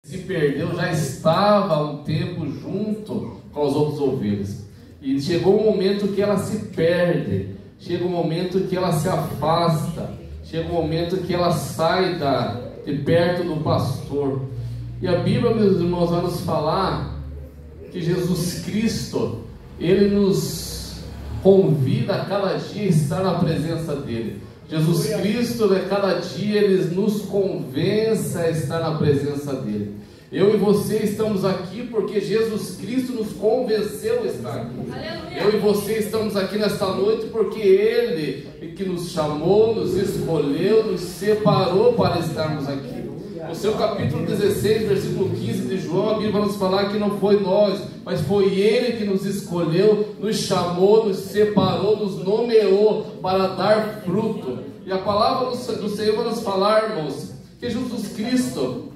se perdeu, já estava há um tempo junto com as outras ovelhas. E chegou um momento que ela se perde, chega um momento que ela se afasta, chega um momento que ela sai de perto do pastor. E a Bíblia, meus irmãos, vai nos falar que Jesus Cristo, Ele nos convida a cada dia a estar na presença dEle. Jesus Cristo, cada dia, Ele nos convence a estar na presença dEle. Eu e você estamos aqui porque Jesus Cristo nos convenceu a estar aqui. Aleluia. Eu e você estamos aqui nesta noite porque Ele que nos chamou, nos escolheu, nos separou para estarmos aqui. No seu capítulo 16, versículo 15 de João, a Bíblia vai nos falar que não foi nós, mas foi Ele que nos escolheu, nos chamou, nos separou, nos nomeou para dar fruto. E a palavra do Senhor vai nos falar, irmãos, que Jesus Cristo,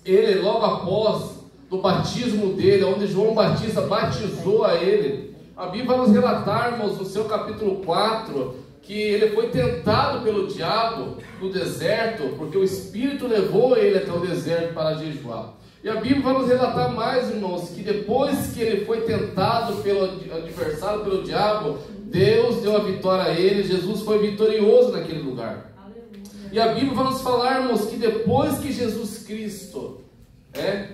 Ele logo após do batismo dele, onde João Batista batizou a ele, a Bíblia vai nos relatar, irmãos, no seu capítulo 4, que ele foi tentado pelo diabo no deserto, porque o Espírito levou ele até o deserto para jejuar. E a Bíblia vai nos relatar mais, irmãos, que depois que ele foi tentado pelo adversário, pelo diabo, Deus deu a vitória a ele, Jesus foi vitorioso naquele lugar. E a Bíblia vai nos falar, irmãos, que depois que Jesus Cristo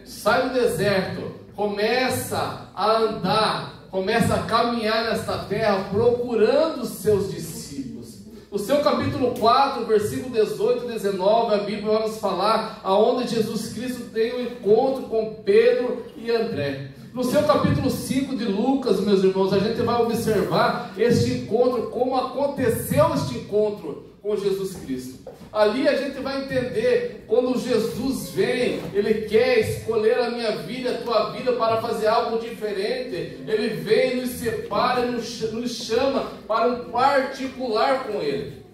sai do deserto, começa a andar, começa a caminhar nesta terra, procurando os seus discípulos. No seu capítulo 4, versículo 18 e 19, a Bíblia vai nos falar aonde Jesus Cristo tem um encontro com Pedro e André. No seu capítulo 5 de Lucas, meus irmãos, a gente vai observar este encontro, como aconteceu este encontro com Jesus Cristo. Ali a gente vai entender, quando Jesus vem, Ele quer escolher a minha vida, a tua vida, para fazer algo diferente. Ele vem, nos separa, nos chama para um particular com Ele.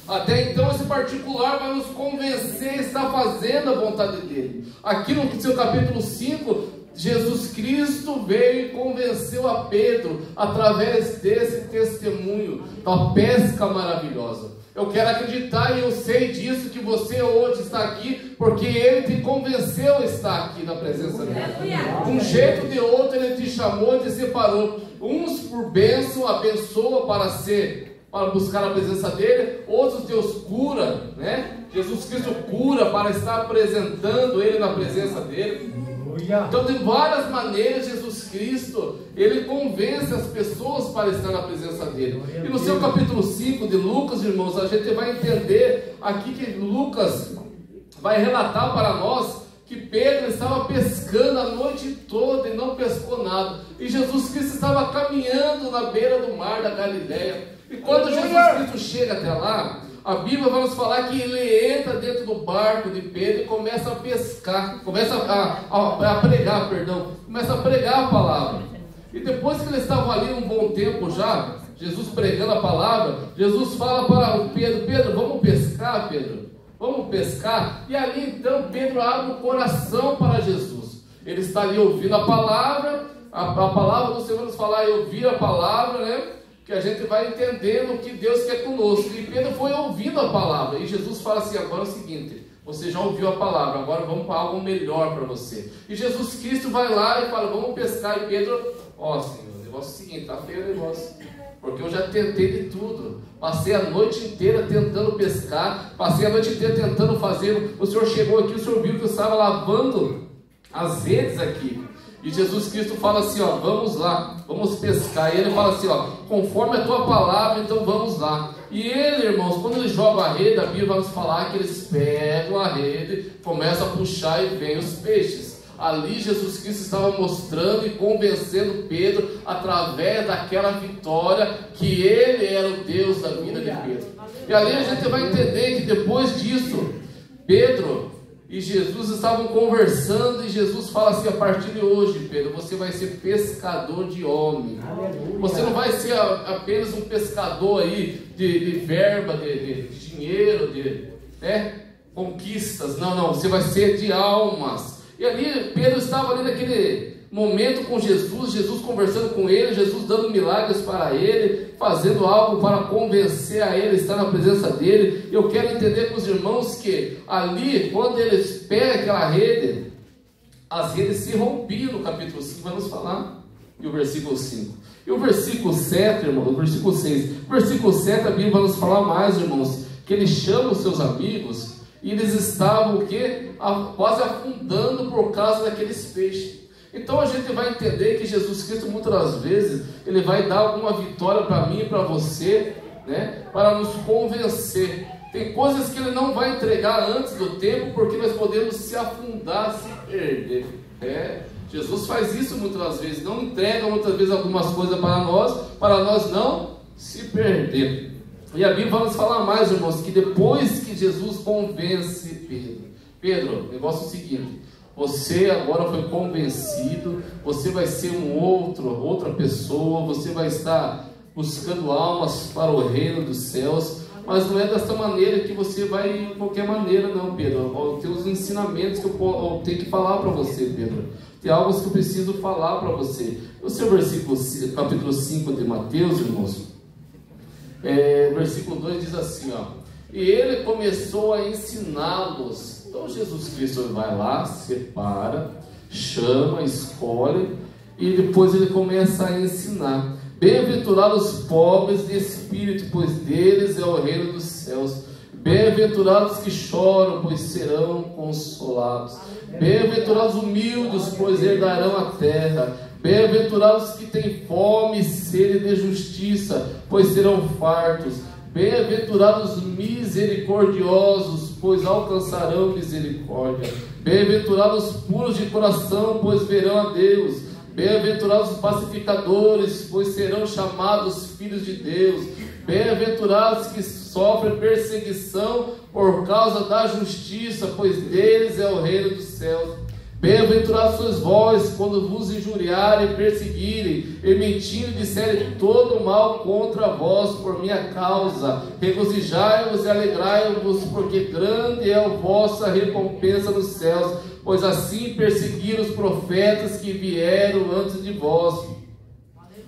Até então esse particular vai nos convencer a estar fazendo a vontade dEle. Aqui no seu capítulo 5, Jesus Cristo veio e convenceu a Pedro através desse testemunho da pesca maravilhosa. Eu quero acreditar e eu sei disso, que você hoje está aqui porque Ele te convenceu a estar aqui na presença dEle. De um jeito ou de outro Ele te chamou e te separou. Uns por bênção, abençoa para buscar a presença dEle. Outros Deus cura, Jesus Cristo cura para estar apresentando Ele na presença dEle. Então, de várias maneiras, Jesus Cristo, Ele convence as pessoas para estar na presença dEle. E no seu capítulo 5 de Lucas, irmãos, a gente vai entender aqui que Lucas vai relatar para nós que Pedro estava pescando a noite toda e não pescou nada. E Jesus Cristo estava caminhando na beira do mar da Galileia. E quando Jesus Cristo chega até lá, a Bíblia vai nos falar que ele entra dentro do barco de Pedro e começa a pescar, começa a pregar a palavra. E depois que eles estavam ali um bom tempo já, Jesus pregando a palavra, Jesus fala para o Pedro: Pedro, vamos pescar, Pedro? Vamos pescar? E ali então Pedro abre o coração para Jesus. Ele está ali ouvindo a palavra, a palavra do Senhor nos falar e ouvir a palavra, que a gente vai entendendo o que Deus quer conosco. E Pedro foi ouvindo a palavra, e Jesus fala assim: agora é o seguinte, você já ouviu a palavra, agora vamos para algo melhor para você. E Jesus Cristo vai lá e fala: vamos pescar. E Pedro: Senhor, o negócio é o seguinte, está feio o negócio, porque eu já tentei de tudo, passei a noite inteira tentando pescar, passei a noite inteira tentando fazer. O Senhor chegou aqui, o Senhor viu que eu estava lavando as redes aqui. E Jesus Cristo fala assim: vamos lá, vamos pescar. E ele fala assim: conforme a tua palavra, então vamos lá. E ele, irmãos, quando ele joga a rede, a Bíblia vai nos falar que eles pegam a rede, começam a puxar e vem os peixes. Ali Jesus Cristo estava mostrando e convencendo Pedro através daquela vitória, que ele era o Deus da vida de Pedro. E ali a gente vai entender que depois disso, Pedro e Jesus estavam conversando, e Jesus fala assim: a partir de hoje, Pedro, você vai ser pescador de homem. Você não vai ser apenas um pescador aí de verba, de dinheiro, de conquistas. Não, você vai ser de almas. E ali Pedro estava ali naquele momento com Jesus, Jesus conversando com ele, Jesus dando milagres para ele, fazendo algo para convencer a ele, estar na presença dele. Eu quero entender com os irmãos que ali, quando eles pegam aquela rede, as redes se rompiam, no capítulo 5, vai nos falar, e o versículo 5. E o versículo 7, irmão, o versículo 6, o versículo 7, a Bíblia vai nos falar mais, irmãos, que ele chama os seus amigos, e eles estavam, o quê? Quase afundando por causa daqueles peixes. Então a gente vai entender que Jesus Cristo, muitas das vezes, ele vai dar alguma vitória para mim e para você, né, para nos convencer. Tem coisas que ele não vai entregar antes do tempo, porque nós podemos se afundar, se perder. Jesus faz isso muitas das vezes, não entrega muitas vezes algumas coisas para nós não se perder. E a Bíblia vai nos falar mais, irmãos, que depois que Jesus convence Pedro, o negócio é o seguinte: você agora foi convencido, você vai ser outra pessoa, você vai estar buscando almas para o reino dos céus, mas não é dessa maneira que você vai, de qualquer maneira, não, Pedro. Tem os ensinamentos que eu tenho que falar para você, Pedro. Tem algo que eu preciso falar para você. No seu versículo, capítulo 5 de Mateus, irmãos, versículo 2 diz assim, ó: e ele começou a ensiná-los. Então Jesus Cristo vai lá, separa, chama, escolhe, e depois ele começa a ensinar. Bem-aventurados os pobres de espírito, pois deles é o reino dos céus. Bem-aventurados que choram, pois serão consolados. Bem-aventurados os humildes, pois herdarão a terra. Bem-aventurados que têm fome e sede de justiça, pois serão fartos. Bem-aventurados os misericordiosos, pois alcançarão misericórdia. Bem-aventurados os puros de coração, pois verão a Deus. Bem-aventurados os pacificadores, pois serão chamados filhos de Deus. Bem-aventurados que sofrem perseguição por causa da justiça, pois deles é o reino dos céus. Bem-aventurados sois vós, quando vos injuriarem, perseguirem, e mentindo disserem todo mal contra vós por minha causa. Regozijai-vos e alegrai-vos, porque grande é a vossa recompensa nos céus, pois assim perseguiram os profetas que vieram antes de vós.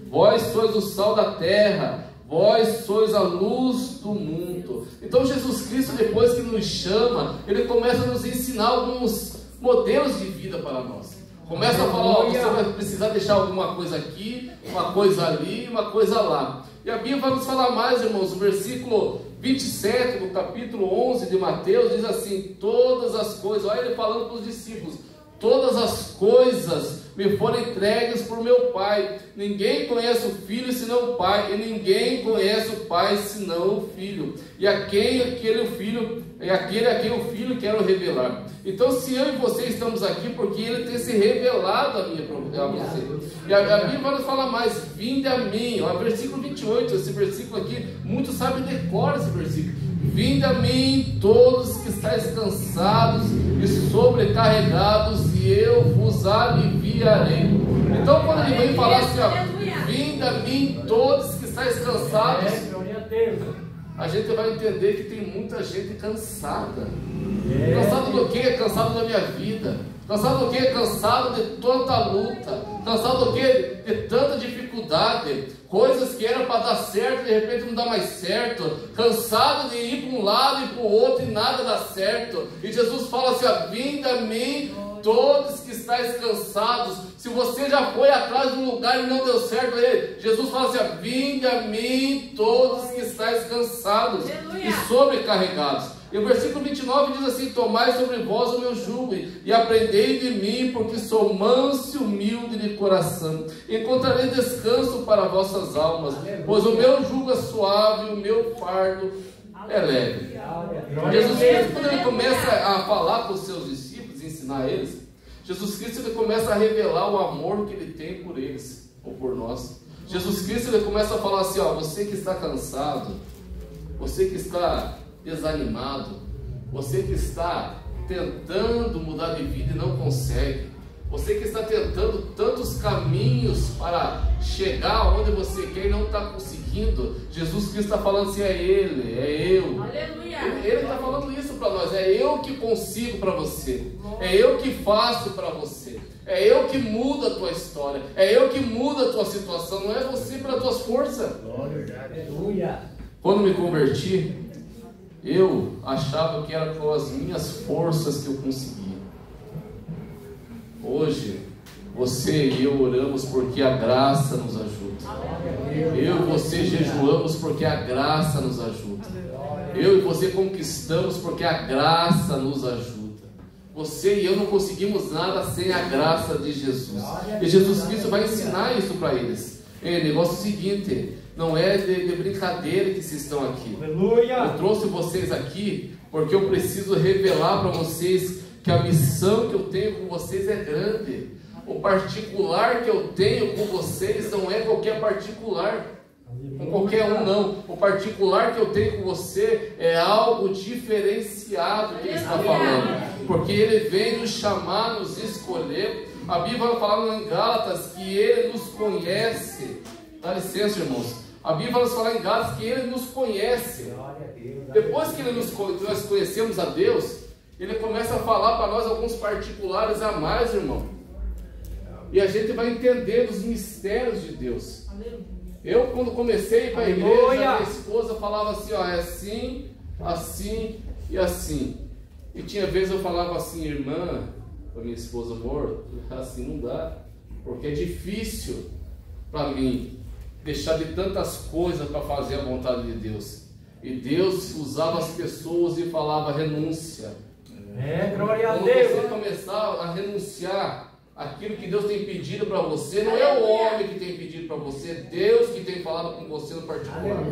Vós sois o sal da terra, vós sois a luz do mundo. Então Jesus Cristo, depois que nos chama, ele começa a nos ensinar alguns modelos de vida para nós. Começa a falar, você vai precisar deixar alguma coisa aqui, uma coisa ali, uma coisa lá. E a Bíblia vai nos falar mais, irmãos. O versículo 27 do capítulo 11 de Mateus diz assim: todas as coisas, olha ele falando para os discípulos, todas as coisas me foram entregues por meu Pai. Ninguém conhece o Filho senão o Pai, e ninguém conhece o Pai senão o Filho, e aquele a quem o Filho quer revelar. Então, se eu e você estamos aqui, porque ele tem se revelado a mim, a você. E a Bíblia vai nos falar mais: vinde a mim. Ó, versículo 28, esse versículo aqui, muitos sabem decorar esse versículo. Vinde a mim todos que estáis cansados e sobrecarregados, e eu vos aliviarei. Então, quando ele vem falar assim, ó, vinde a mim todos que estáis cansados, a gente vai entender que tem muita gente cansada. Cansado do quê? Cansado da minha vida. Cansado do quê? Cansado de tanta luta. Cansado do quê? De tanta dificuldade. Coisas que eram para dar certo, de repente não dá mais certo. Cansado de ir para um lado e para o outro e nada dá certo. E Jesus fala assim, ó, vinde a mim todos que estáis cansados. Se você já foi atrás de um lugar e não deu certo, Jesus fala assim, ó, vinde a mim todos que estáis cansados e sobrecarregados. E o versículo 29 diz assim: tomai sobre vós o meu jugo e aprendei de mim, porque sou manso e humilde de coração. Encontrarei descanso para vossas almas, pois o meu jugo é suave e o meu fardo é leve. Jesus Cristo, quando ele começa a falar com os seus discípulos, ensinar eles, Jesus Cristo ele começa a revelar o amor que ele tem por eles, ou por nós. Jesus Cristo ele começa a falar assim, ó, você que está cansado, você que está desanimado, você que está tentando mudar de vida e não consegue, você que está tentando tantos caminhos para chegar onde você quer e não está conseguindo, Jesus Cristo está falando assim, é Ele, é eu. Aleluia. Ele está falando isso para nós, é eu que consigo para você, é eu que faço para você, é eu que mudo a tua história, é eu que mudo a tua situação, não é você pelas tuas forças. Aleluia. Quando me converti, eu achava que era com as minhas forças que eu conseguia. Hoje, você e eu oramos porque a graça nos ajuda. Eu e você jejuamos porque a graça nos ajuda. Eu e você conquistamos porque a graça nos ajuda. Você e eu não conseguimos nada sem a graça de Jesus. E Jesus Cristo vai ensinar isso para eles. O negócio é o seguinte, não é de brincadeira que vocês estão aqui. Eu trouxe vocês aqui porque eu preciso revelar para vocês que a missão que eu tenho com vocês é grande. O particular que eu tenho com vocês não é qualquer particular, com qualquer um não. O particular que eu tenho com você é algo diferenciado que ele está falando, porque ele vem nos chamar, nos escolher. A Bíblia vai falar em Gálatas que ele nos conhece. Dá licença, irmãos. A Bíblia vai nos falar em Gálatas que ele nos conhece. Depois que nós conhecemos a Deus, ele começa a falar para nós alguns particulares a mais, irmão. E a gente vai entender os mistérios de Deus. Eu, quando comecei a ir para a igreja, minha esposa falava assim, ó, é assim, assim e assim. E tinha vezes eu falava assim, irmã, para minha esposa, amor, assim não dá, porque é difícil para mim deixar de tantas coisas para fazer a vontade de Deus. E Deus usava as pessoas e falava renúncia. Glória a Quando Deus. você começar a renunciar aquilo que Deus tem pedido para você, não é o homem que tem pedido para você, é Deus que tem falado com você no particular.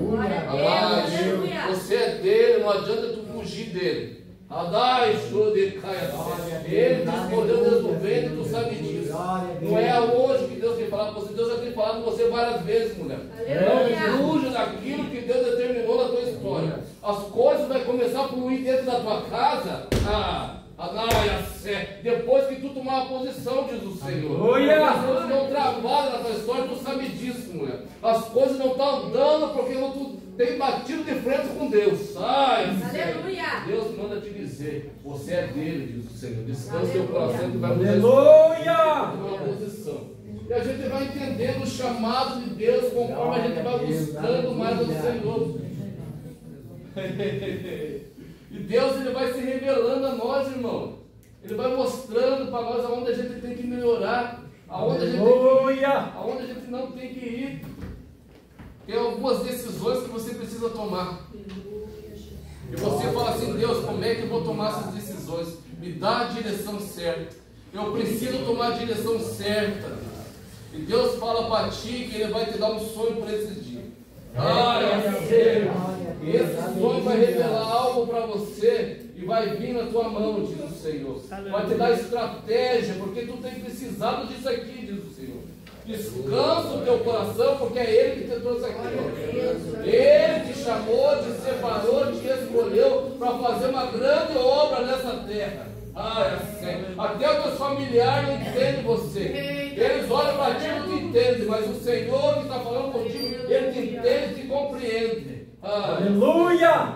Você é dele, não adianta tu fugir dele. Ele te escolheu desde o ventre, tu sabe disso. Não é hoje que Deus tem falado com você, Deus já tem falado com você várias vezes, mulher. Não fuja daquilo que Deus determinou na tua história. As coisas vão começar a fluir dentro da tua casa. Depois que tu tomar a posição, diz o Senhor. As coisas estão travadas na tua história, tu sabe disso, mulher. As coisas não estão andando porque tu tem batido de frente com Deus. Deus manda te dizer, você é dele, diz o Senhor. Descansa o teu coração que vai mudar uma posição. E a gente vai entendendo o chamado de Deus conforme a gente vai buscando mais do Senhor. E Deus, ele vai se revelando a nós, irmão. Ele vai mostrando para nós aonde a gente tem que melhorar, aonde a gente não tem que ir. Tem algumas decisões que você precisa tomar. E você fala assim, Deus, como é que eu vou tomar essas decisões? Me dá a direção certa. Eu preciso tomar a direção certa. E Deus fala para ti que Ele vai te dar um sonho para esses dias. E esse sonho vai revelar algo para você e vai vir na tua mão, diz o Senhor. Vai te dar estratégia, porque tu tem precisado disso aqui, diz o Senhor. Descansa o teu coração, porque é Ele que te trouxe aqui. Ele te chamou, te separou, te escolheu para fazer uma grande obra nessa terra. Até os teus familiares não entendem você. Eles olham para ti e não te entendem, mas o Senhor que está falando contigo, Ele te entende e te compreende. Aleluia!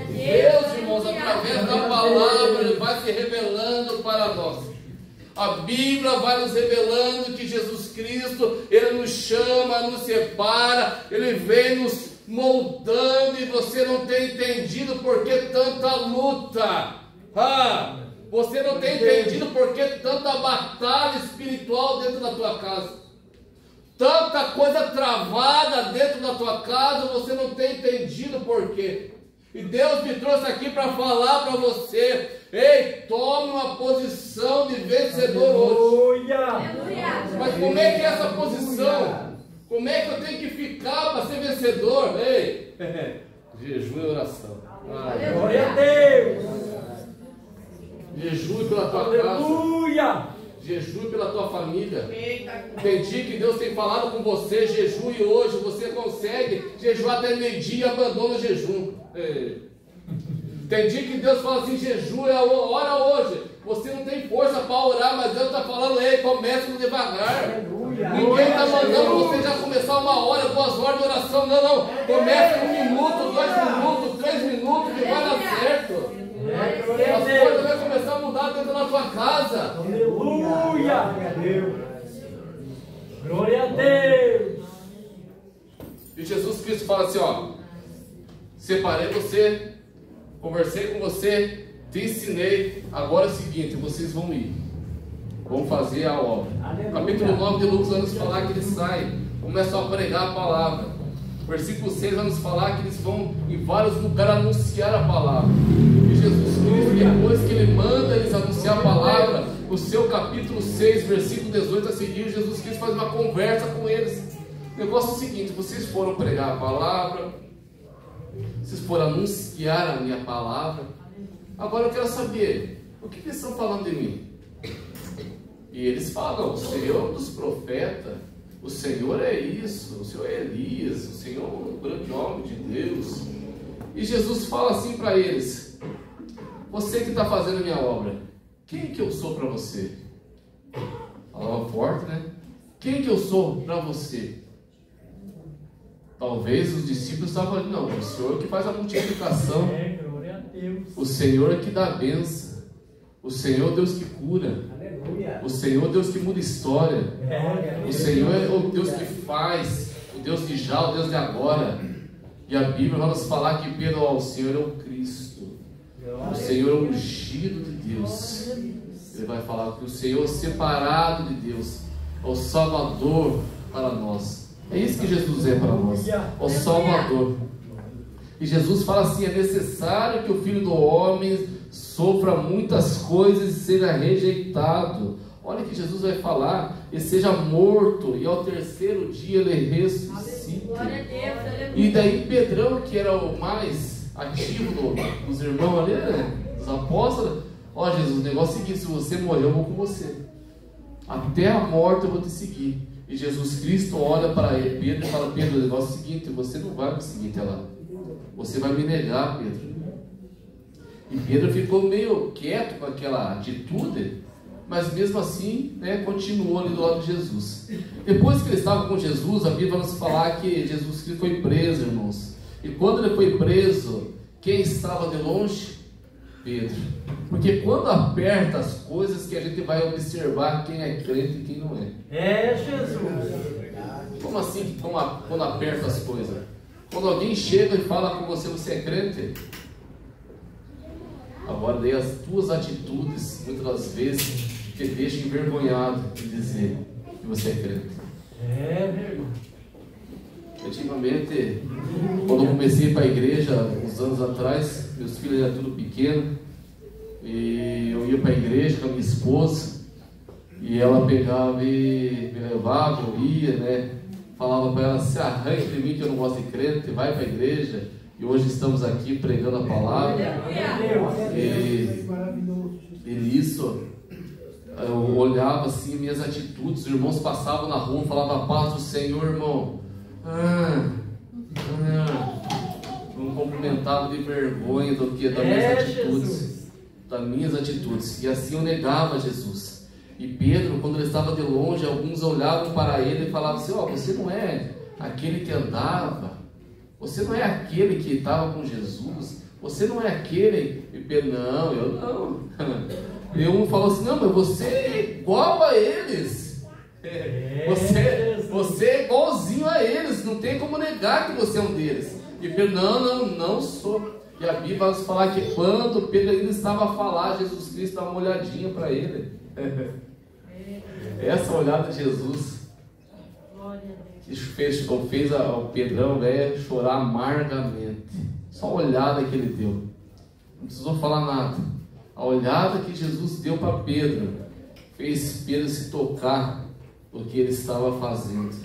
Deus, irmãos, através da palavra, Ele vai se revelando para nós. A Bíblia vai nos revelando que Jesus Cristo, Ele nos chama, nos separa, Ele vem nos moldando e você não tem entendido por que tanta luta. Você não tem entendido por que tanta batalha espiritual dentro da tua casa. Tanta coisa travada dentro da tua casa, você não tem entendido por quê. E Deus me trouxe aqui para falar para você: ei, tome uma posição de vencedor hoje. Mas como é que é essa posição? Como é que eu tenho que ficar para ser vencedor? Ei, jejum e oração. Glória a Deus. Jejue pela tua casa. Jejue pela tua família. Entendi que Deus tem falado com você. Jejue hoje. Você consegue jejuar até meio-dia e abandona o jejum. Entendi que Deus fala assim: jejue, ora hoje. Você não tem força para orar, mas Deus está falando: ei, comece devagar. Ninguém está mandando você já começar 1 hora, 2 horas de oração. Não. Comece 1 minuto, 2 minutos, 3 minutos, que vai dar certo. As coisas vão começar a mudar dentro da tua casa. Aleluia! Glória a Deus! E Jesus Cristo fala assim: ó, separei você, conversei com você, te ensinei. Agora é o seguinte, vocês vão ir. vão fazer a obra. Aleluia. Capítulo 9 de Lucas vai nos falar que eles saem, começam a pregar a palavra. Versículo 6 vai nos falar que eles vão em vários lugares anunciar a palavra. E Jesus Cristo, depois que Ele manda eles anunciar a palavra, no seu capítulo 6, versículo 18 a seguir, Jesus Cristo faz uma conversa com eles. O negócio é o seguinte: vocês foram pregar a palavra, vocês foram anunciar a minha palavra. Agora eu quero saber, o que eles estão falando de mim? E eles falam: o Senhor dos profetas, o Senhor é isso, o Senhor é Elias, o Senhor é um grande homem de Deus. E Jesus fala assim para eles: você que está fazendo a minha obra, quem que eu sou para você? Falava forte, né? Quem que eu sou para você? Talvez os discípulos estavam falando: não, o Senhor que faz a multiplicação, Glória a Deus. o Senhor é que dá a bênção, o Senhor é Deus que cura, o Senhor é Deus que muda história, o Senhor é o Deus que faz, o Deus de já, o Deus de agora. E a Bíblia vai nos falar que Pedro, ó, o Senhor é o Cristo, o Senhor é o ungido de Deus. Ele vai falar que o Senhor é o separado de Deus, é o Salvador para nós. É isso que Jesus é para nós, o Salvador. E Jesus fala assim: é necessário que o Filho do Homem sofra muitas coisas e seja rejeitado. Olha que Jesus vai falar: e seja morto, e ao terceiro dia ele ressuscite. E daí Pedrão, que era o mais ativo dos irmãos ali, né? Dos apóstolos: ó Jesus, o negócio é o seguinte, se você morrer eu vou com você, até a morte eu vou te seguir. E Jesus Cristo olha para ele, Pedro, e fala: Pedro, o negócio é o seguinte, você não vai me seguir até lá, você vai me negar, Pedro. E Pedro ficou meio quieto com aquela atitude, mas mesmo assim, né, continuou ali do lado de Jesus. Depois que ele estava com Jesus, a Bíblia vai nos falar que Jesus Cristo foi preso, irmãos. E quando ele foi preso, quem estava de longe? Pedro. Porque quando aperta as coisas que a gente vai observar quem é crente e quem não é. É Jesus. Como assim quando aperta as coisas? Quando alguém chega e fala com você: você é crente? Agora daí as tuas atitudes muitas das vezes te deixam envergonhado de dizer que você é crente. É, meu irmão. Antigamente, quando eu comecei para a igreja, uns anos atrás, meus filhos eram tudo pequenos, e eu ia para a igreja com a minha esposa, e ela pegava e me levava, eu ia, né? Falava para ela: se arranque de mim que eu não gosto de crente, vai para a igreja. E hoje estamos aqui pregando a palavra. E nisso eu olhava assim minhas atitudes, os irmãos passavam na rua, falavam: paz do Senhor, irmão. Não cumprimentava de vergonha do que das minhas atitudes, das minhas atitudes. E assim eu negava Jesus. E Pedro, quando ele estava de longe, alguns olhavam para ele e falavam assim: ó, você não é aquele que andava, você não é aquele que estava com Jesus, você não é aquele. E Pedro: não, eu não. E um falou assim: não, mas você é igual a eles. Você é igualzinho a eles, não tem como negar que você é um deles. E Pedro: não sou. E a Bíblia vai nos falar que quando Pedro ainda estava a falar, Jesus Cristo dá uma olhadinha para ele. Essa olhada de Jesus que fez ao Pedrão, né, chorar amargamente. Só a olhada que ele deu, não precisou falar nada. A olhada que Jesus deu para Pedro fez Pedro se tocar do que ele estava fazendo.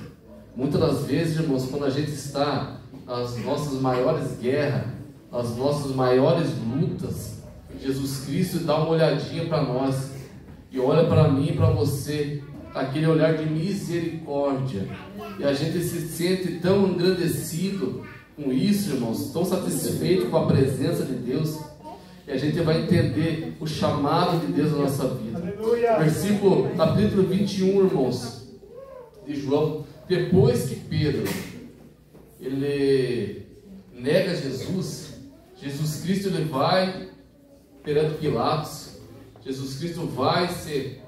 Muitas das vezes, irmãos, quando a gente está nas nossas maiores guerras, nas nossas maiores lutas, Jesus Cristo dá uma olhadinha para nós e olha para mim e para você, aquele olhar de misericórdia, e a gente se sente tão engrandecido com isso, irmãos, tão satisfeito com a presença de Deus, e a gente vai entender o chamado de Deus na nossa vida. Versículo, capítulo 21, irmãos, de João. Depois que Pedro ele nega Jesus, Jesus Cristo ele vai perante Pilatos. Jesus Cristo vai ser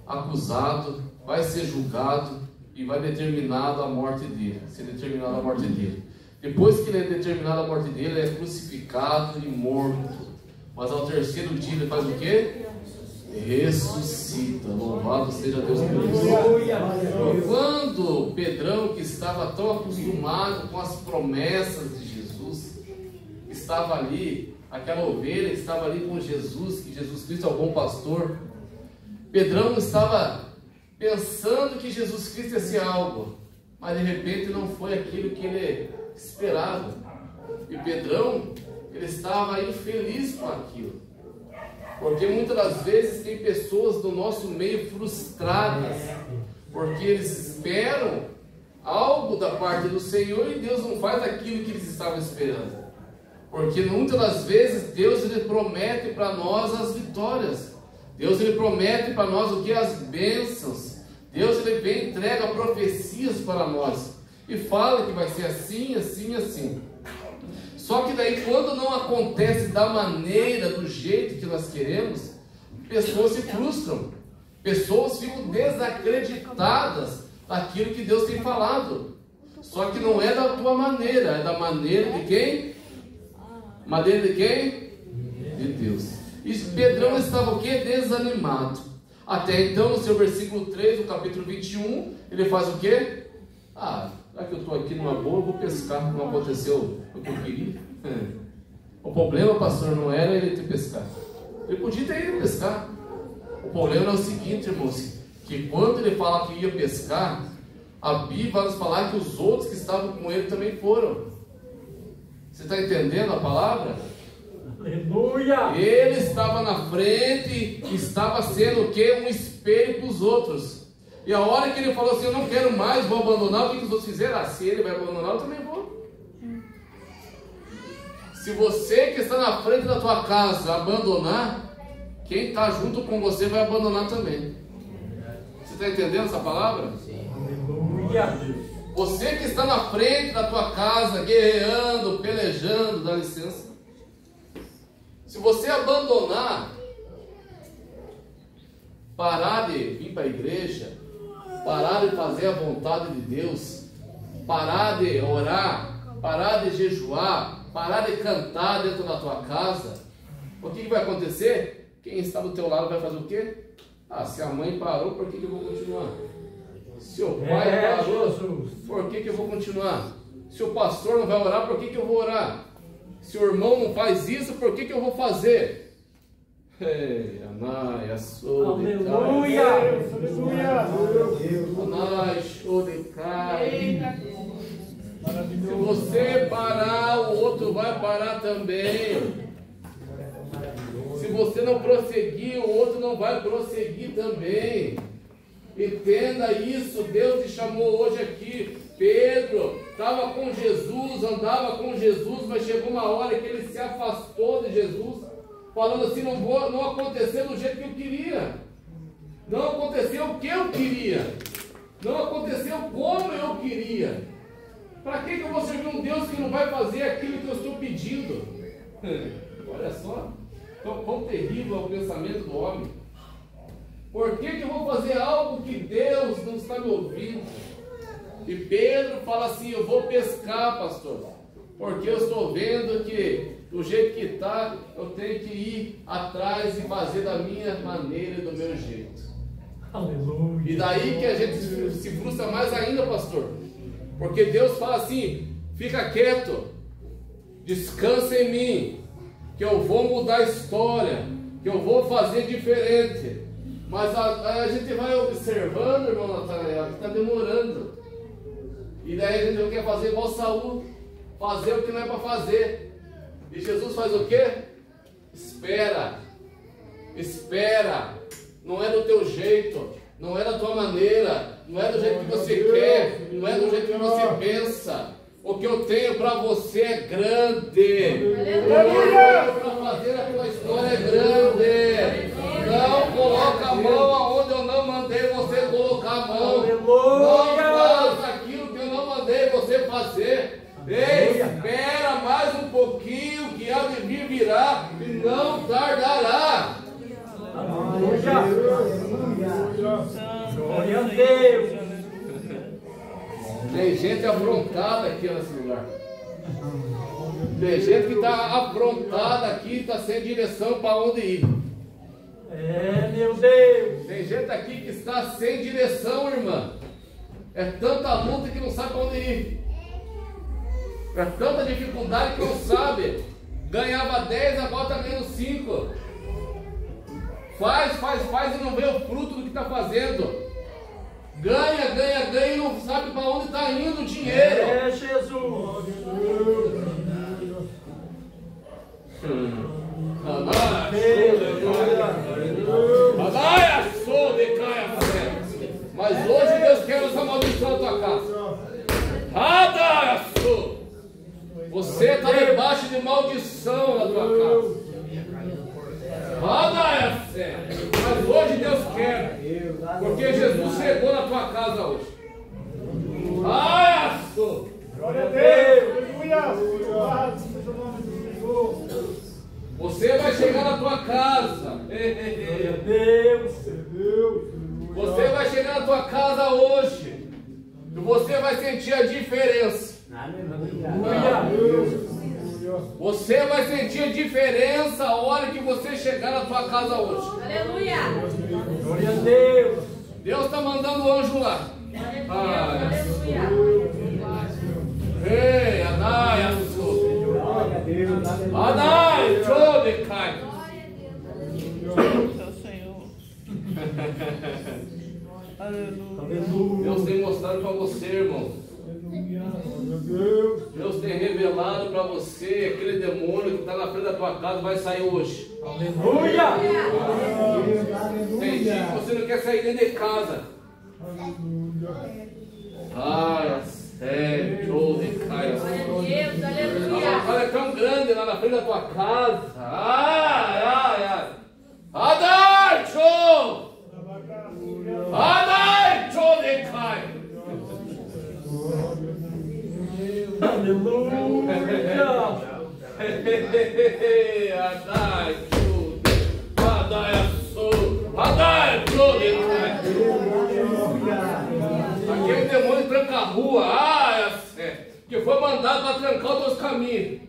acusado, vai ser julgado e vai determinado a morte dele, ser determinado a morte dele. Depois que ele é determinado a morte dele, ele é crucificado e morto. Mas ao terceiro dia ele faz o quê? ressuscita. Louvado seja Deus por isso. Quando Pedrão, que estava tão acostumado com as promessas de Jesus, estava ali, aquela ovelha que estava ali com Jesus, que Jesus Cristo é o bom pastor, Pedrão estava pensando que Jesus Cristo ia ser algo, mas de repente não foi aquilo que ele esperava. E Pedrão, ele estava infeliz com aquilo, porque muitas das vezes tem pessoas do nosso meio frustradas, porque eles esperam algo da parte do Senhor e Deus não faz aquilo que eles estavam esperando. Porque muitas das vezes Deus ele promete para nós as vitórias, Deus ele promete para nós o que? As bênçãos. Deus ele vem e entrega profecias para nós e fala que vai ser assim, assim, assim. Só que daí quando não acontece da maneira, do jeito que nós queremos, pessoas se frustram, pessoas ficam desacreditadas daquilo que Deus tem falado. Só que não é da tua maneira, é da maneira de quem? Maneira de quem? De Deus. E Pedrão estava o quê? Desanimado. Até então, no seu versículo 3, do capítulo 21, ele faz o quê? Já que eu estou aqui numa boa, eu vou pescar. Não aconteceu o que eu queria. O problema, pastor, não era ele ter pescado. Ele podia ter ido pescar. O problema é o seguinte, irmãos, que quando ele fala que ia pescar, a Bíblia vai nos falar que os outros que estavam com ele também foram. Você está entendendo a palavra? Aleluia! Ele estava na frente e estava sendo o quê? Um espelho para os outros. E a hora que ele falou assim, eu não quero mais, vou abandonar, o que os outros fizeram? Se ele vai abandonar, eu também vou. Se você que está na frente da tua casa abandonar, quem está junto com você vai abandonar também. Você está entendendo essa palavra? Aleluia! Você que está na frente da tua casa, guerreando, pelejando, dá licença. Se você abandonar, parar de vir para a igreja, parar de fazer a vontade de Deus, parar de orar, parar de jejuar, parar de cantar dentro da tua casa, o que vai acontecer? Quem está do teu lado vai fazer o quê? Se a mãe parou, por que eu vou continuar? Se o pai parou, por que eu vou continuar? Se o pastor não vai orar, por que eu vou orar? Se o irmão não faz isso, por que eu vou fazer? Aleluia! Se você parar, o outro vai parar também. Se você não prosseguir, o outro não vai prosseguir também. Entenda isso, Deus te chamou hoje aqui. Pedro estava com Jesus, andava com Jesus, mas chegou uma hora que ele se afastou de Jesus, falando assim, não aconteceu do jeito que eu queria, não aconteceu o que eu queria, não aconteceu como eu queria. Para que eu vou servir um Deus que não vai fazer aquilo que eu estou pedindo? Olha só, quão terrível é o pensamento do homem. Por que eu vou fazer algo que Deus não está me ouvindo? E Pedro fala assim, eu vou pescar, pastor, porque eu estou vendo que do jeito que está, eu tenho que ir atrás e fazer da minha maneira e do meu jeito. Aleluia. E daí que a gente se frustra mais ainda, pastor, porque Deus fala assim, fica quieto, descansa em mim, que eu vou mudar a história, que eu vou fazer diferente. Mas a gente vai observando, irmão Natanael, que está demorando. E daí a gente não quer fazer igual Saul, fazer o que não é para fazer. E Jesus faz o quê? Espera, espera. Não é do teu jeito, não é da tua maneira, não é do jeito que você quer, não é do jeito que você pensa. O que eu tenho para você é grande. O que eu tenho para fazer a tua história é grande. Não coloca a mão aonde eu não mandei você colocar a mão. Não faz aquilo que eu não mandei você fazer. Espera mais um pouquinho, que há de vir virá e não tardará. Glória a Deus. Tem gente aprontada aqui nesse lugar. Tem gente que está aprontada aqui, está sem direção para onde ir. É, meu Deus. Tem gente aqui que está sem direção, irmã. É tanta luta que não sabe para onde ir. É tanta dificuldade que não sabe. Ganhava 10, agora está ganhando 5. Faz e não vê o fruto do que está fazendo. Ganha e não sabe para onde está indo o dinheiro. É, Jesus. Mas hoje Deus quer nos amaldiçoar a tua casa. Você está debaixo de maldição na tua casa. Mas hoje Deus quer, porque Jesus chegou na tua casa hoje. Glória a Deus. Você vai chegar na tua casa. Glória a Deus. Você vai chegar na tua casa hoje. E você vai sentir a diferença. Você vai sentir a diferença a hora que você chegar na tua casa hoje. Aleluia. Glória a Deus. Deus está mandando o anjo lá. Aleluia. Ei, Adai, Jodecai. Deus tem mostrado para você, irmão. Deus tem revelado para você aquele demônio que está na frente da tua casa vai sair hoje. Aleluia. Tem dia que você não quer sair nem de casa. Glória a Deus, aleluia. A casa é tão grande lá na frente da tua casa. Adai, show! Adai, show de cai. Aleluia. Adai, show. Adai, show de cai. Aquele demônio tranca a rua. Que foi mandado para trancar os teus caminhos.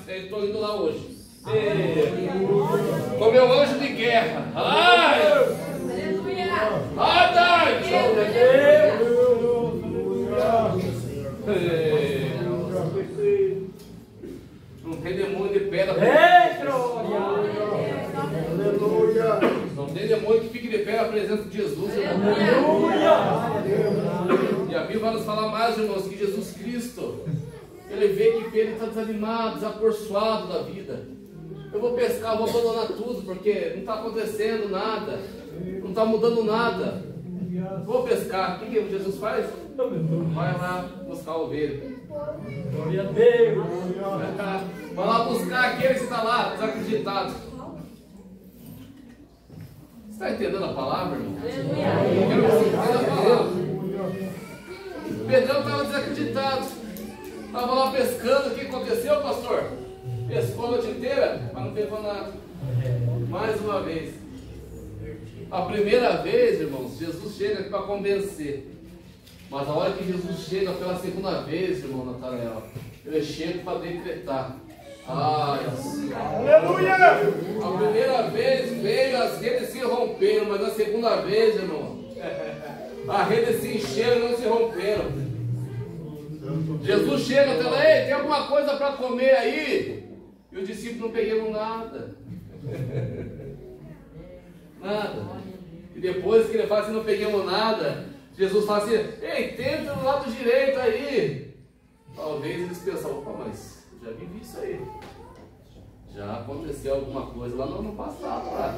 Estou indo lá hoje. Com meu anjo de guerra. Não tem demônio de pedra. Não tem demônio que fique de pé na presença de Jesus. E a Bíblia vai nos falar mais, irmãos, que Jesus Cristo, ele vê que ele está desanimado, desacorçoado da vida. Eu vou pescar, eu vou abandonar tudo, porque não está acontecendo nada, não está mudando nada. Vou pescar. O que Jesus faz? Vai lá buscar a ovelha. Glória a Deus. Vai lá buscar aquele que está lá, desacreditado. Você está entendendo a palavra, irmão? Eu quero que você entenda a palavra. Pedrão estava desacreditado. Estava lá pescando. O que aconteceu, pastor? Pescou a noite inteira, mas não pegou nada. Mais uma vez. A primeira vez, irmãos, Jesus chega para convencer. Mas a hora que Jesus chega pela segunda vez, irmão Natanael, ele chega para decretar. Aleluia! A primeira vez veio, as redes se romperam, mas a segunda vez, irmão, a rede se encheram e não se romperam. Jesus chega e fala: ei, tem alguma coisa para comer aí? E os discípulos não pegaram nada. Nada. E depois que ele fala assim, não peguemos nada, Jesus fala assim: ei, tenta do lado direito aí. Talvez eles pensam: opa, mas já vivi isso aí. Já aconteceu alguma coisa lá no passado, lá.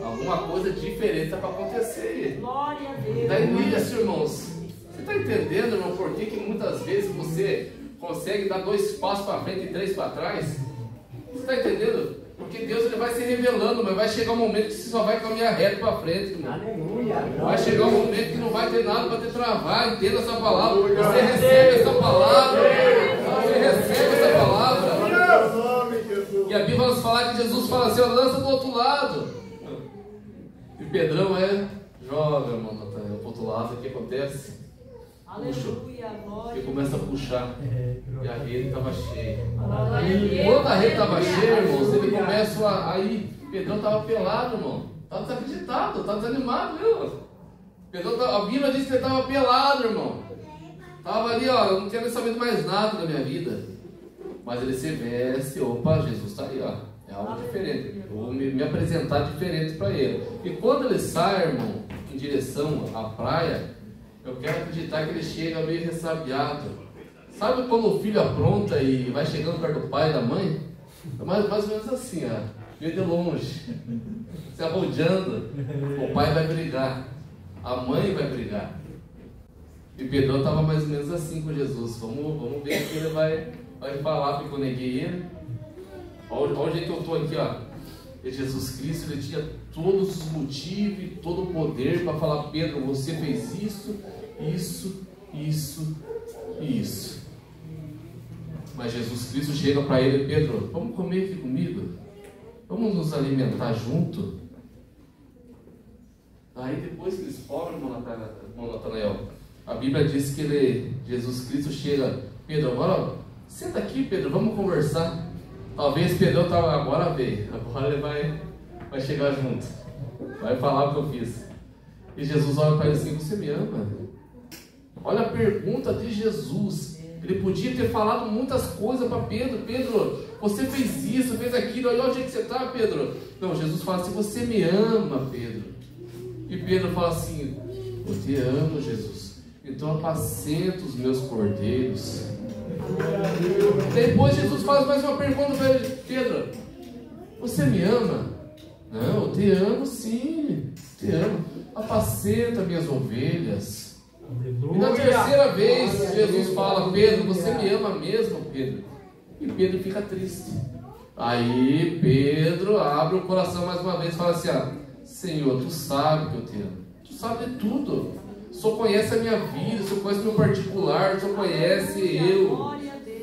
Alguma coisa diferente está para acontecer aí. Glória a Deus. Daí nisso, irmãos, você está entendendo, irmão, por que muitas vezes você consegue dar 2 passos para frente e 3 para trás? Você está entendendo? Porque Deus ele vai se revelando, mas vai chegar um momento que você só vai caminhar reto para frente, irmão. Aleluia. Vai chegar um momento que não vai ter nada para te travar. Entenda essa palavra. Você recebe essa palavra. Você recebe essa palavra. E a Bíblia vai nos falar que Jesus fala assim: lança do outro lado. E Pedrão joga, irmão, para o outro lado. O que acontece? Aleluia, glória. E começa a puxar. E a rede estava cheia. Glória a Deus. Quando a rede estava cheia, irmãos, ele começa a ir. Pedrão estava pelado, irmão. Estava desacreditado, estava desanimado, viu? Pedrão, a Bíblia diz que ele estava pelado, irmão. Estava ali, ó, eu não quero saber mais nada da minha vida. Mas ele se veste, opa, Jesus está aí, ó. É algo diferente. Eu vou me apresentar diferente para ele. E quando ele sai, irmão, em direção à praia, eu quero acreditar que ele chega meio ressabiado. Sabe quando o filho apronta e vai chegando perto do pai e da mãe? É mais ou menos assim, ó. Meio de longe. Se arrodeando. O pai vai brigar. A mãe vai brigar. E Pedro estava mais ou menos assim com Jesus. Vamos ver o que ele vai falar, porque eu neguei ele. Olha o jeito que eu estou aqui, ó. E Jesus Cristo, ele tinha todos os motivos e todo o poder para falar: Pedro, você fez isso, isso, isso e isso. Mas Jesus Cristo chega para ele: Pedro, vamos comer aqui comigo? Vamos nos alimentar junto? Aí depois que eles comem, irmão Natanael, a Bíblia diz que Jesus Cristo chega: Pedro, agora senta aqui, Pedro, vamos conversar. Talvez Pedro agora ele vai chegar junto, vai falar o que eu fiz. E Jesus olha para ele assim: você me ama? Olha a pergunta de Jesus. Ele podia ter falado muitas coisas para Pedro: Pedro, você fez isso, fez aquilo, olha o jeito que você está, Pedro. Não, Jesus fala assim: você me ama, Pedro. E Pedro fala assim: eu te amo, Jesus, então apacenta os meus cordeiros. Depois Jesus faz mais uma pergunta para ele: Pedro, você me ama? Não, eu te amo sim, te amo. Apacenta minhas ovelhas. E na terceira vez Jesus fala: Pedro, você me ama mesmo, Pedro? E Pedro fica triste. Aí Pedro abre o coração mais uma vez e fala assim: Senhor, tu sabe que eu te amo, tu sabe de tudo. O Senhor conhece a minha vida, o Senhor conhece o meu particular, o Senhor conhece eu.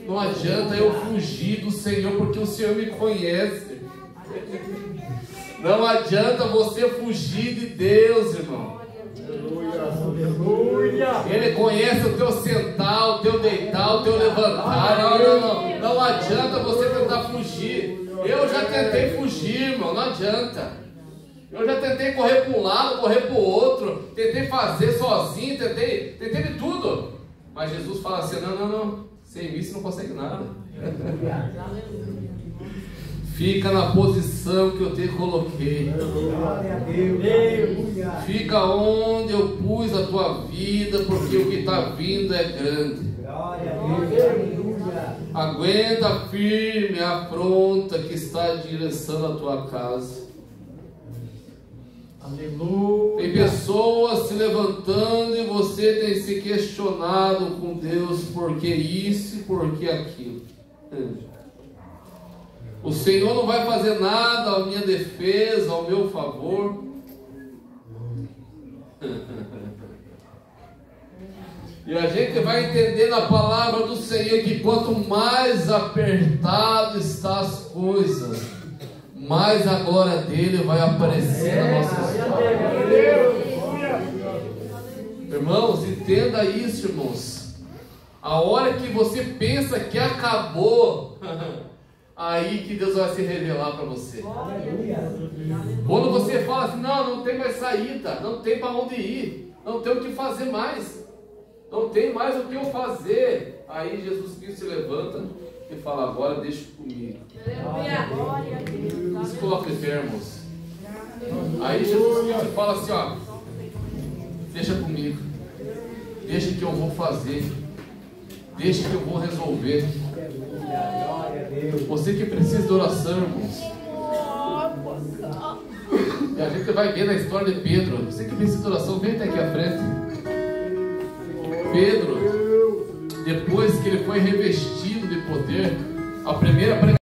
Não adianta eu fugir do Senhor, porque o Senhor me conhece. Não adianta você fugir de Deus, irmão. Ele conhece o teu sentar, o teu deitar, o teu levantar. Não adianta você tentar fugir. Eu já tentei fugir, irmão, não adianta. Eu já tentei correr para um lado, correr para o outro, tentei fazer sozinho, tentei de tudo. Mas Jesus fala assim: não, sem mim você não consegue nada. Fica na posição que eu te coloquei. Fica onde eu pus a tua vida, porque o que está vindo é grande. Aguenta firme a afronta que está em direção à tua casa. Aleluia. Tem pessoas se levantando e você tem se questionado com Deus: por que isso e por que aquilo? O Senhor não vai fazer nada à minha defesa, ao meu favor. E a gente vai entender na palavra do Senhor que quanto mais apertado estão as coisas, mais a glória dele vai aparecer na nossa história. Irmãos, entenda isso, irmãos. A hora que você pensa que acabou, aí que Deus vai se revelar para você. Quando você fala assim: não tem mais saída, não tem para onde ir, não tem o que fazer mais, não tem mais o que eu fazer, aí Jesus Cristo se levanta e fala: agora deixa comigo. Se coloca de pé, irmãos. Aí Jesus Cristo fala assim: ó, deixa comigo, deixa que eu vou fazer, deixa que eu vou resolver. Você que precisa de oração, irmãos. E a gente vai ver na história de Pedro. Você que precisa de oração, vem até aqui à frente. Pedro, depois que ele foi revestido de poder, a primeira pregação